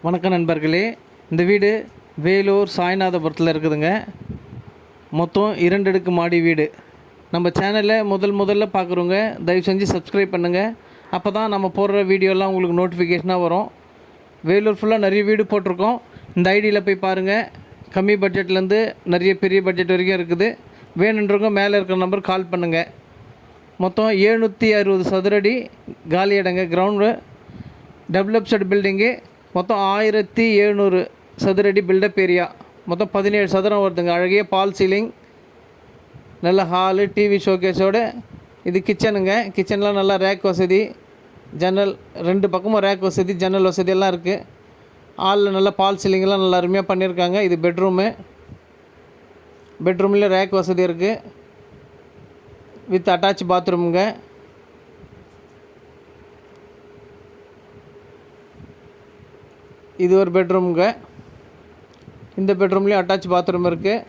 வணக்கம் நண்பர்களே. இந்த வீடு வேலூர் சாய்நாதபுரத்தில் இருக்குதுங்க. மொத்தம் 2 அடுக்கு மாடி வீடு. நம்ம சேனலை முதல்ல பார்க்குறவங்க தயவு செஞ்சு சப்ஸ்கிரைப் பண்ணுங்கள். அப்போ தான் நம்ம போடுற வீடியோலாம் உங்களுக்கு நோட்டிஃபிகேஷனாக வரும். வேலூர் ஃபுல்லாக நிறைய வீடு போட்டிருக்கோம். இந்த ஐடியில் போய் பாருங்கள். கம்மி பட்ஜெட்லேருந்து நிறைய பெரிய பட்ஜெட் வரைக்கும் இருக்குது. வேணுன்றவங்க மேலே இருக்கிற நம்பர் கால் பண்ணுங்கள். மொத்தம் 760 சதுரடி காலி இடங்க. Ground developed building. மொத்தம் 1700 சதுரடி பில்டப் ஏரியா. மொத்தம் 17 சதுரம் வருதுங்க. அழகிய பால் சீலிங், நல்ல ஹாலு, டிவி ஷோகேஸோடு. இது கிச்சனுங்க. கிச்சனில் நல்லா ரேக் வசதி, ஜன்னல் 2 பக்கமும் ரேக் வசதி, ஜன்னல் வசதி எல்லாம் இருக்குது. ஹாலில் நல்லா பால் சீலிங்கெல்லாம் நல்லா அருமையாக பண்ணியிருக்காங்க. இது பெட்ரூமு. பெட்ரூமில் ரேக் வசதி இருக்குது வித் அட்டாச் பாத்ரூமுங்க. இது ஒரு பெட்ரூமுங்க. இந்த பெட்ரூம்லேயும் அட்டாச் பாத்ரூம் இருக்குது.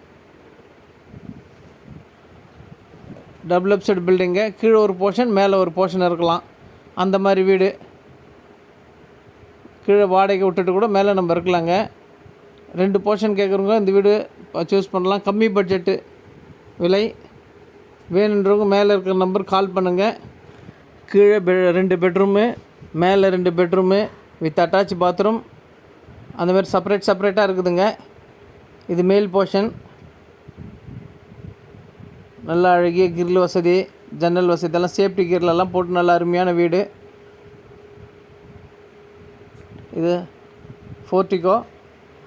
Double building. கீழே ஒரு போர்ஷன், மேலே ஒரு போர்ஷன் இருக்கலாம். அந்த மாதிரி வீடு. கீழே வாடகை விட்டுட்டு கூட மேலே நம்ம இருக்கலாங்க. 2 போர்ஷன் கேட்குறவங்க இந்த வீடு சூஸ் பண்ணலாம். கம்மி பட்ஜெட்டு விலை. வேணுன்றவங்க மேலே இருக்கிற நம்பர் கால் பண்ணுங்கள். கீழே 2 பெட்ரூமு, மேலே 2 பெட்ரூமு வித் அட்டாச் பாத்ரூம். அந்த மாதிரி செப்பரேட்டாக இருக்குதுங்க. இது மேல் போர்ஷன். நல்லா அழகிய கிரில் வசதி, ஜன்னல் வசதி எல்லாம் சேஃப்டி கிரிலெல்லாம் போட்டு நல்லா அருமையான வீடு. இது போர்ட்டிகோ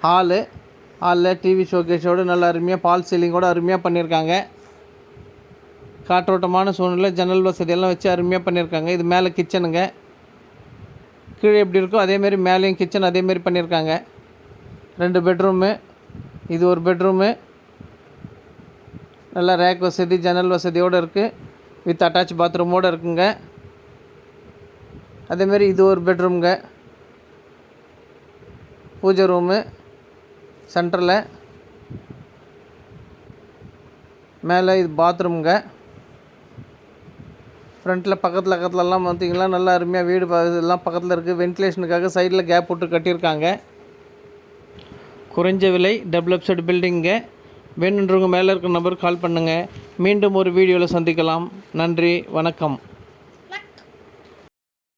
ஹாலில் டிவி ஷோகேஸோடு நல்லா அருமையாக பால் சீலிங்கோடு அருமையாக பண்ணியிருக்காங்க. காற்றோட்டமான சூழ்நிலை, ஜன்னல் வசதியெல்லாம் வச்சு அருமையாக பண்ணியிருக்காங்க. இது மேலே கிச்சனுங்க. கீழே எப்படி இருக்கோ அதேமாரி மேலேயும் கிச்சன் அதேமாரி பண்ணியிருக்காங்க. 2 பெட்ரூமு. இது ஒரு பெட்ரூமு. நல்லா ரேக் வசதி, ஜன்னல் வசதியோடு இருக்குது வித் அட்டாச் பாத்ரூமோடு இருக்குங்க. அதேமாரி இது ஒரு பெட்ரூமுங்க. பூஜை ரூமு சென்டரில். மேலே இது பாத்ரூமுங்க. ஃப்ரண்ட்டில் பக்கத்துலலாம் பார்த்திங்கன்னா நல்லா அருமையாக வீடு இதெல்லாம் பக்கத்தில் இருக்குது. வென்டிலேஷனுக்காக சைடில் கேப் விட்டு கட்டியிருக்காங்க. குறைஞ்ச விலை டெவலப்டு பில்டிங்க. வேணுன்றவங்க மேலே இருக்கிற நம்பருக்கு கால் பண்ணுங்கள். மீண்டும் ஒரு வீடியோவில் சந்திக்கலாம். நன்றி, வணக்கம்.